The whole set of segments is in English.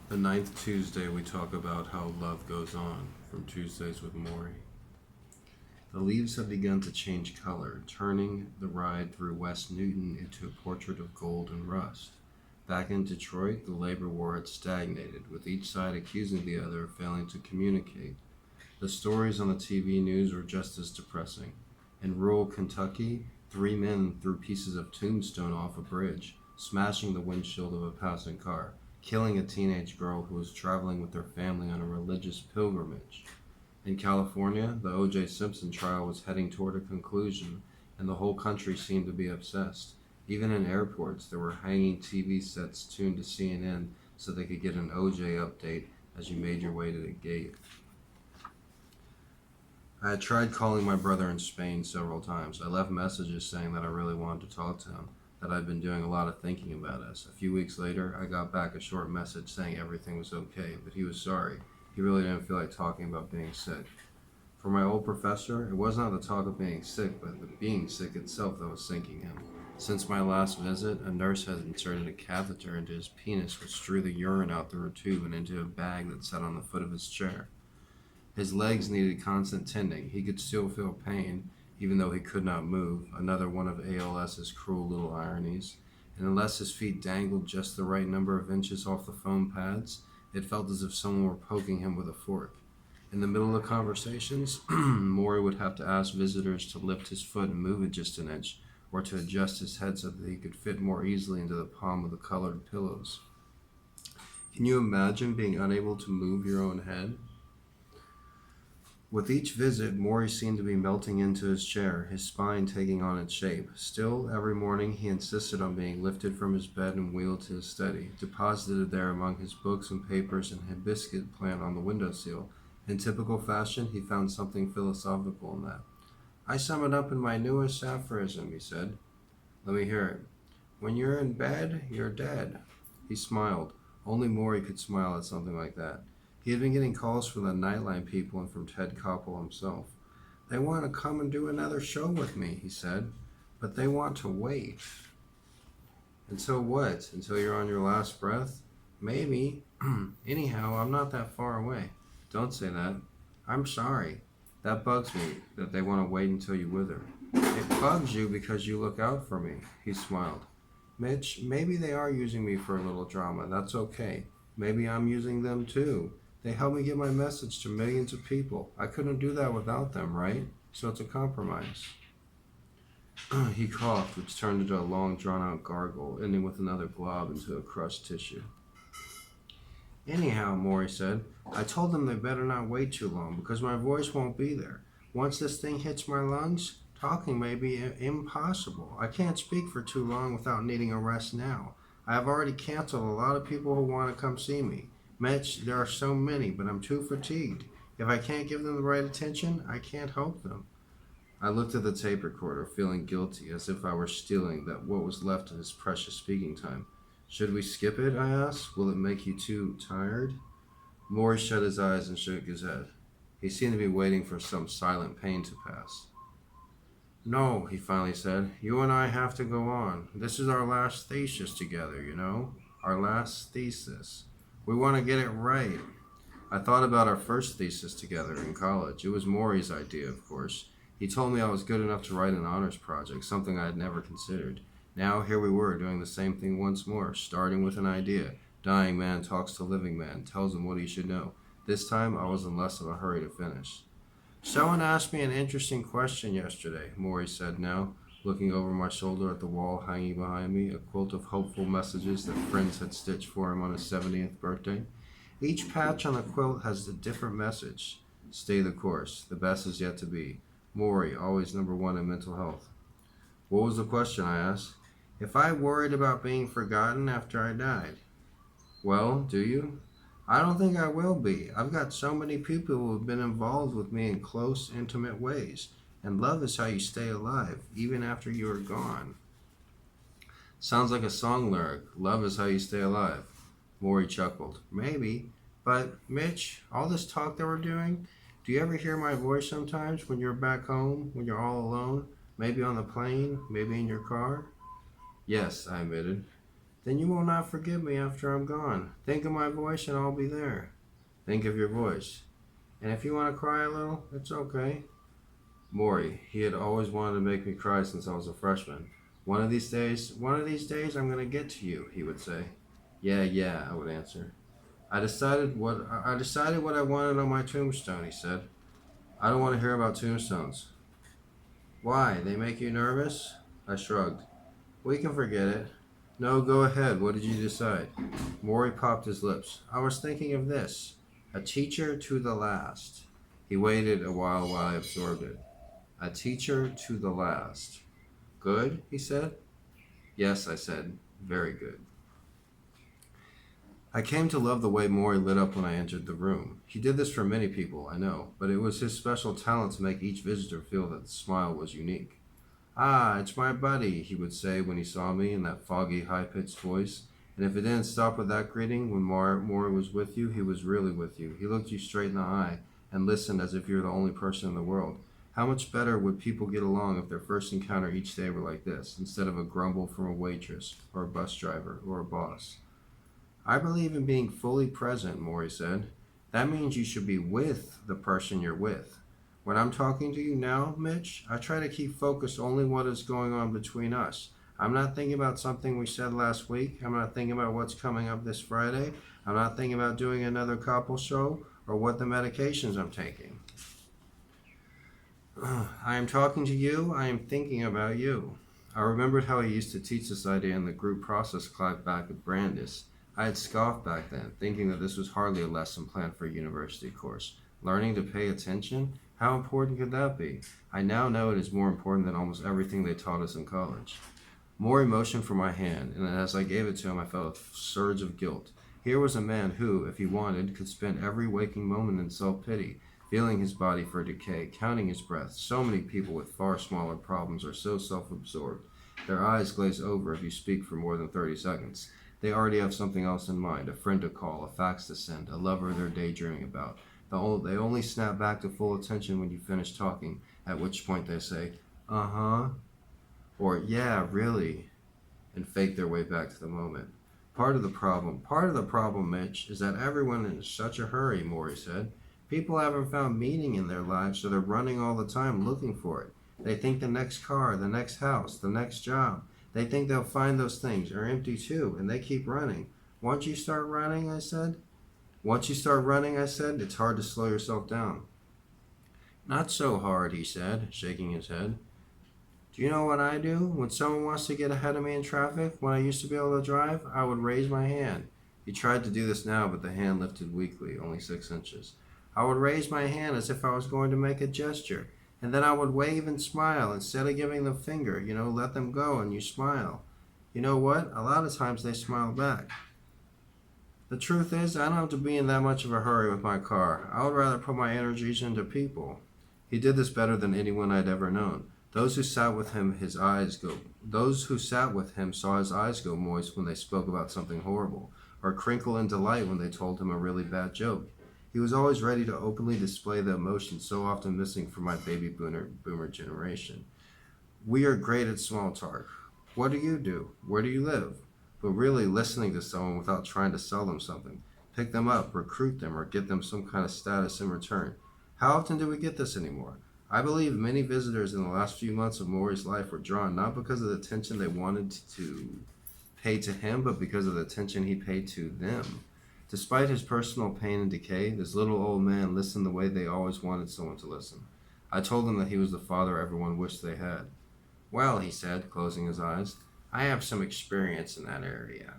The ninth Tuesday, we talk about how love goes on from Tuesdays with Morrie. The leaves have begun to change color, turning the ride through West Newton into a portrait of gold and rust. Back in Detroit, the labor war had stagnated, with each side accusing the other of failing to communicate. The stories on the TV news were just as depressing. In rural Kentucky, 3 men threw pieces of tombstone off a bridge, smashing the windshield of a passing car, killing a teenage girl who was traveling with her family on a religious pilgrimage. In California, the O.J. Simpson trial was heading toward a conclusion, and the whole country seemed to be obsessed. Even in airports, there were hanging TV sets tuned to CNN so they could get an O.J. update as you made your way to the gate. I had tried calling my brother in Spain several times. I left messages saying that I really wanted to talk to him, that I'd been doing a lot of thinking about us. A few weeks later, I got back a short message saying everything was okay, but he was sorry. He really didn't feel like talking about being sick. For my old professor, it was not the talk of being sick, but the being sick itself that was sinking him. Since my last visit, a nurse had inserted a catheter into his penis, which drew the urine out through a tube and into a bag that sat on the foot of his chair. His legs needed constant tending. He could still feel pain, even though he could not move, another one of ALS's cruel little ironies. And unless his feet dangled just the right number of inches off the foam pads, it felt as if someone were poking him with a fork. In the middle of the conversations, Morrie would have to ask visitors to lift his foot and move it just an inch, or to adjust his head so that he could fit more easily into the palm of the colored pillows. Can you imagine being unable to move your own head? With each visit, Morrie seemed to be melting into his chair, his spine taking on its shape. Still, every morning he insisted on being lifted from his bed and wheeled to his study, deposited there among his books and papers and hibiscus plant on the windowsill. In typical fashion, he found something philosophical in that. I sum it up in my newest aphorism, he said. Let me hear it. When you're in bed, you're dead. He smiled. Only Morrie could smile at something like that. He had been getting calls from the Nightline people and from Ted Koppel himself. They want to come and do another show with me, he said, but they want to wait. Until what? Until you're on your last breath? Maybe. Anyhow, I'm not that far away. Don't say that. I'm sorry. That bugs me, that they want to wait until you wither. It bugs you because you look out for me, he smiled. Mitch, maybe they are using me for a little drama. That's okay. Maybe I'm using them too. They help me get my message to millions of people. I couldn't do that without them, right? So it's a compromise. He coughed, which turned into a long, drawn-out gargle, ending with another glob into a crushed tissue. Anyhow, Morrie said, I told them they better not wait too long because my voice won't be there. Once this thing hits my lungs, talking may be impossible. I can't speak for too long without needing a rest now. I have already canceled a lot of people who want to come see me. Mitch, there are so many, but I'm too fatigued. If I can't give them the right attention, I can't help them. I looked at the tape recorder, feeling guilty, as if I were stealing what was left of his precious speaking time. Should we skip it? I asked. Will it make you too tired? Morrie shut his eyes and shook his head. He seemed to be waiting for some silent pain to pass. No, he finally said. You and I have to go on. This is our last thesis together, you know? Our last thesis. We want to get it right. I thought about our first thesis together in college. It was Morrie's idea, of course. He told me I was good enough to write an honors project, something I had never considered. Now here we were doing the same thing once more, starting with an idea. Dying man talks to living man, tells him what he should know. This time I was in less of a hurry to finish. Someone asked me an interesting question yesterday, Morrie said now, looking over my shoulder at the wall hanging behind me, a quilt of hopeful messages that friends had stitched for him on his 70th birthday. Each patch on the quilt has a different message. Stay the course. The best is yet to be. Morrie, always number one in mental health. What was the question, I asked. If I worried about being forgotten after I died. Well, do you? I don't think I will be. I've got so many people who have been involved with me in close, intimate ways. And love is how you stay alive, even after you are gone. Sounds like a song lyric. Love is how you stay alive. Morrie chuckled. Maybe. But, Mitch, all this talk that we're doing, do you ever hear my voice sometimes when you're back home, when you're all alone? Maybe on the plane, maybe in your car? Yes, I admitted. Then you will not forgive me after I'm gone. Think of my voice and I'll be there. Think of your voice. And if you want to cry a little, it's okay. Morrie, he had always wanted to make me cry since I was a freshman. One of these days, I'm going to get to you, he would say. Yeah, I would answer. I decided what I wanted on my tombstone, he said. I don't want to hear about tombstones. Why? They make you nervous? I shrugged. We can forget it. No, go ahead. What did you decide? Morrie popped his lips. I was thinking of this. A teacher to the last. He waited a while I absorbed it. A teacher to the last. Good, he said. Yes, I said. Very good. I came to love the way Morrie lit up when I entered the room. He did this for many people, I know, but it was his special talent to make each visitor feel that the smile was unique. Ah, it's my buddy, he would say when he saw me in that foggy, high-pitched voice. And if it didn't stop with that greeting, when Morrie was with you, he was really with you. He looked you straight in the eye and listened as if you were the only person in the world. How much better would people get along if their first encounter each day were like this, instead of a grumble from a waitress, or a bus driver, or a boss? I believe in being fully present, Morrie said. That means you should be with the person you're with. When I'm talking to you now, Mitch, I try to keep focused only on what is going on between us. I'm not thinking about something we said last week. I'm not thinking about what's coming up this Friday. I'm not thinking about doing another couple show or what the medications I'm taking. I am talking to you. I am thinking about you. I remembered how he used to teach this idea in the group process class back at Brandt. I had scoffed back then, thinking that this was hardly a lesson planned for a university course. Learning to pay attention? How important could that be? I now know it is more important than almost everything they taught us in college. Morrie motioned for my hand, and as I gave it to him, I felt a surge of guilt. Here was a man who, if he wanted, could spend every waking moment in self-pity, feeling his body for decay, counting his breath. So many people with far smaller problems are so self-absorbed. Their eyes glaze over if you speak for more than 30 seconds. They already have something else in mind, a friend to call, a fax to send, a lover they're daydreaming about. They only snap back to full attention when you finish talking, at which point they say, uh-huh, or yeah, really, and fake their way back to the moment. Part of the problem, Mitch, is that everyone is in such a hurry, Morrie said. People haven't found meaning in their lives, so they're running all the time looking for it. They think the next car, the next house, the next job. They think they'll find those things are empty too, and they keep running. Once you start running, I said, it's hard to slow yourself down. Not so hard, he said, shaking his head. Do you know what I do? When someone wants to get ahead of me in traffic, when I used to be able to drive, I would raise my hand. He tried to do this now, but the hand lifted weakly, only 6 inches. I would raise my hand as if I was going to make a gesture, and then I would wave and smile instead of giving the finger. Let them go and you smile. You know what? A lot of times they smile back. The truth is, I don't have to be in that much of a hurry with my car. I would rather put my energies into people. He did this better than anyone I'd ever known. Those who sat with him saw his eyes go moist when they spoke about something horrible, or crinkle in delight when they told him a really bad joke. He was always ready to openly display the emotions so often missing from my baby boomer generation. We are great at small talk. What do you do? Where do you live? But really listening to someone without trying to sell them something, pick them up, recruit them, or get them some kind of status in return. How often do we get this anymore? I believe many visitors in the last few months of Morrie's life were drawn not because of the attention they wanted to pay to him, but because of the attention he paid to them. Despite his personal pain and decay, this little old man listened the way they always wanted someone to listen. I told them that he was the father everyone wished they had. Well, he said, closing his eyes, I have some experience in that area.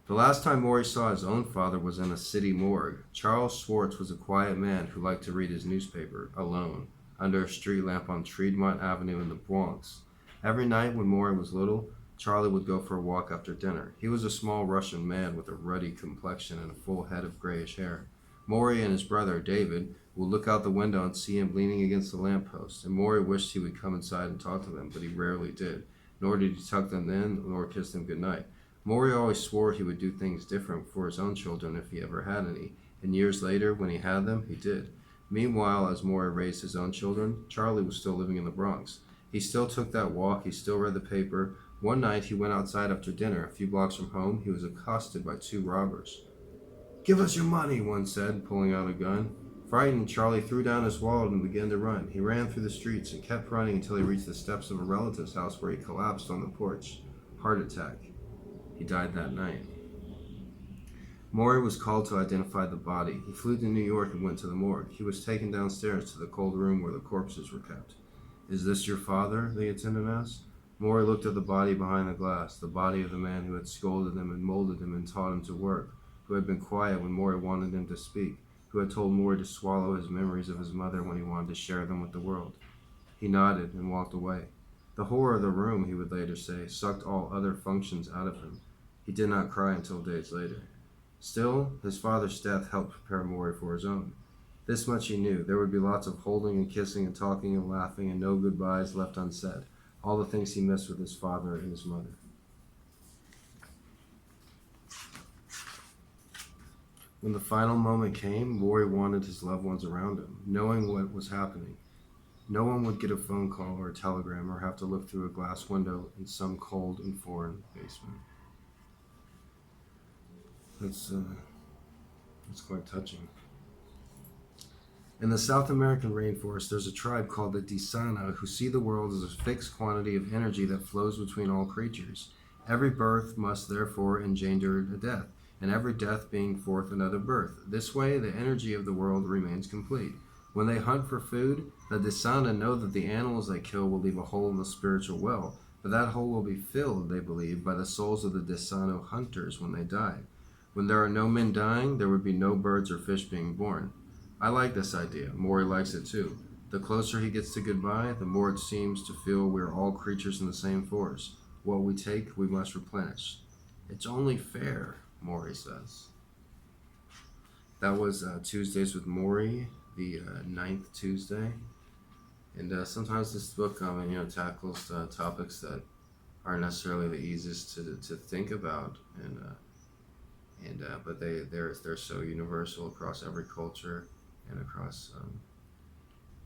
The last time Morrie saw his own father was in a city morgue. Charles Schwartz was a quiet man who liked to read his newspaper, alone, under a street lamp on Tremont Avenue in the Bronx. Every night when Morrie was little, Charlie would go for a walk after dinner. He was a small Russian man with a ruddy complexion and a full head of grayish hair. Morrie and his brother, David, would look out the window and see him leaning against the lamppost, and Morrie wished he would come inside and talk to them, but he rarely did, nor did he tuck them in, nor kiss them goodnight. Morrie always swore he would do things different for his own children if he ever had any, and years later, when he had them, he did. Meanwhile, as Morrie raised his own children, Charlie was still living in the Bronx. He still took that walk, he still read the paper, One night he went outside after dinner. A few blocks from home, he was accosted by two robbers. "Give us your money," one said, pulling out a gun. Frightened, Charlie threw down his wallet and began to run. He ran through the streets and kept running until he reached the steps of a relative's house, where he collapsed on the porch. Heart attack. He died that night. Morrie was called to identify the body. He flew to New York and went to the morgue. He was taken downstairs to the cold room where the corpses were kept. "Is this your father?" the attendant asked. Morrie looked at the body behind the glass, the body of the man who had scolded him and molded him and taught him to work, who had been quiet when Morrie wanted him to speak, who had told Morrie to swallow his memories of his mother when he wanted to share them with the world. He nodded and walked away. The horror of the room, he would later say, sucked all other functions out of him. He did not cry until days later. Still, his father's death helped prepare Morrie for his own. This much he knew: there would be lots of holding and kissing and talking and laughing, and no goodbyes left unsaid. All the things he missed with his father and his mother. When the final moment came, Morrie wanted his loved ones around him, knowing what was happening. No one would get a phone call or a telegram or have to look through a glass window in some cold and foreign basement. That's quite touching. In the South American rainforest, there's a tribe called the Disana who see the world as a fixed quantity of energy that flows between all creatures. Every birth must therefore engender a death, and every death being forth another birth. This way, the energy of the world remains complete. When they hunt for food, the Disana know that the animals they kill will leave a hole in the spiritual well, but that hole will be filled, they believe, by the souls of the Disano hunters when they die. When there are no men dying, there would be no birds or fish being born. I like this idea. Morrie likes it too. The closer he gets to goodbye, the more it seems to feel we are all creatures in the same force. What we take, we must replenish. It's only fair, Morrie says. That was Tuesdays with Morrie, the 9th Tuesday. And sometimes this book tackles topics that aren't necessarily the easiest to think about, but they're so universal across every culture and across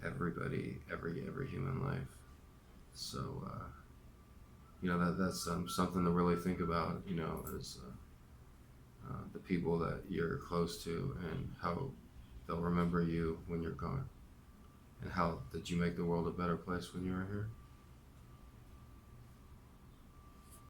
everybody, every human life. So that's something to really think about. As the people that you're close to, and how they'll remember you when you're gone, and how did you make the world a better place when you were here.